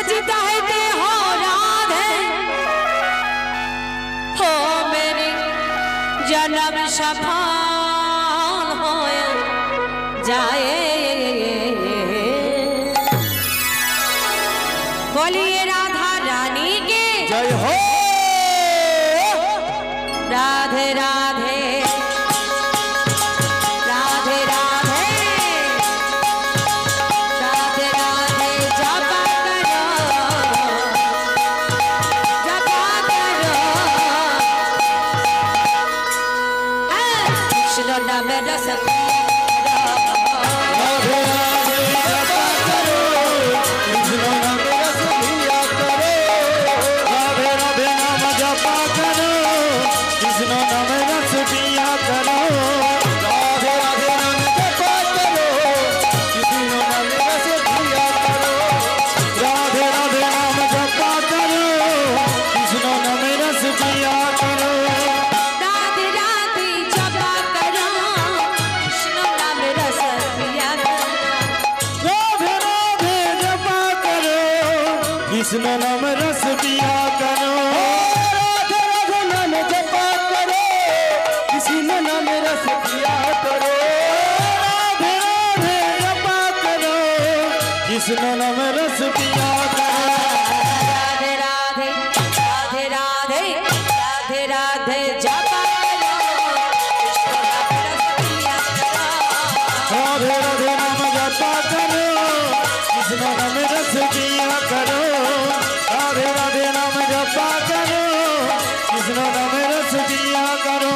सजदा है ते हो राधे हो मेरी जन्म सफल हो जाए। बोलिए राधा रानी के जय हो। राधे राधे राधे राधे राधे राधे जपा करो कृष्ण नाम रस कृष्ण नाम रस पिया करो। राधे राधे नाम जपा करो कृष्ण नाम रस पिया करो। राधे राधे जपा करो कृष्ण नाम रस पिया करो। राधे राधे राधे राधे राधे राधे जपा करो कृष्ण नाम रस पिया करो। राधे राधे नाम जपा करो कृष्ण नाम रस पिया करो। राधे राधे नाम जपा करो कृष्ण नाम रस पिया करो।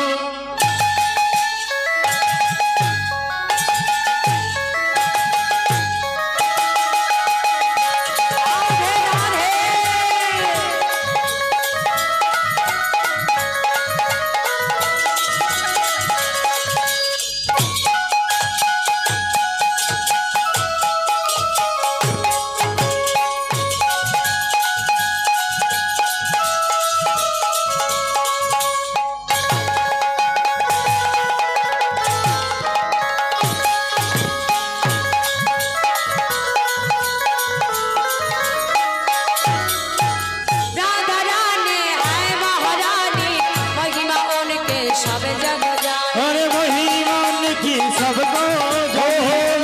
अरे महिमान की सबको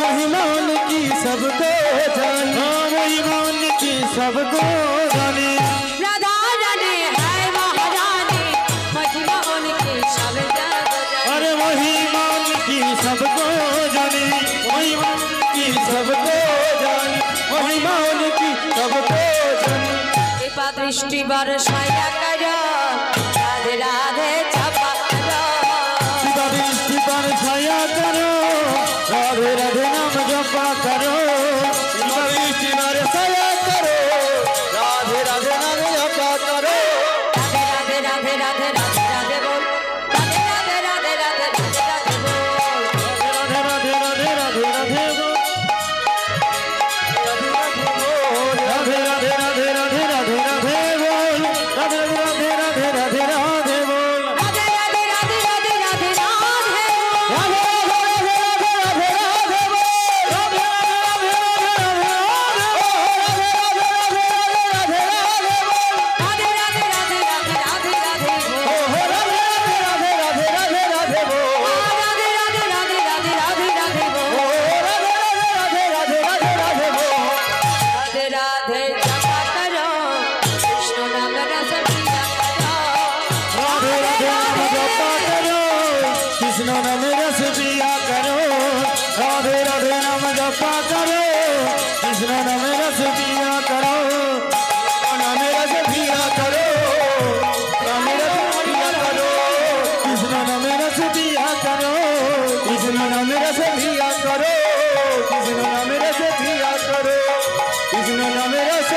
महिमान की सबको जाने। महिमान की सबको जाने। राधा रानी है महारानी महिमा उनकी सब जग जाने। अरे महिमान की सबको जाने। महिमान की सबको जाने। महिमान की सबको जाने। कृपा दृष्टि बरसाया करो राधे राधे जपा करो। कृपा दृष्टि बरसाया करो राधे राधे नाम जपा करो। कृपा दृष्टि बरसाया करो राधे राधे नाम जपा करो। राधे राधे राधे राधे राधे राधे बोल राधे राधे राधे राधे राधे राधे बोल। राधे राधे राधे राधे राधे बोल। राधे राधे राधे राधे राधे राधे बोल। राधे राधे राधे राधे राधे बोल। राधे राधे राधे राधे राधे राधे बोल। राधे कृष्ण नाम रस पिया करो। राधे राधे नाम जपा करो कृष्ण नाम रस पिया करो। नाम रस पिया करो नाम रस पिया करो। कृष्ण नाम रस पिया करो कृष्ण नाम रस पिया करो। कृष्ण नाम रस पिया करो कृष्ण नाम रस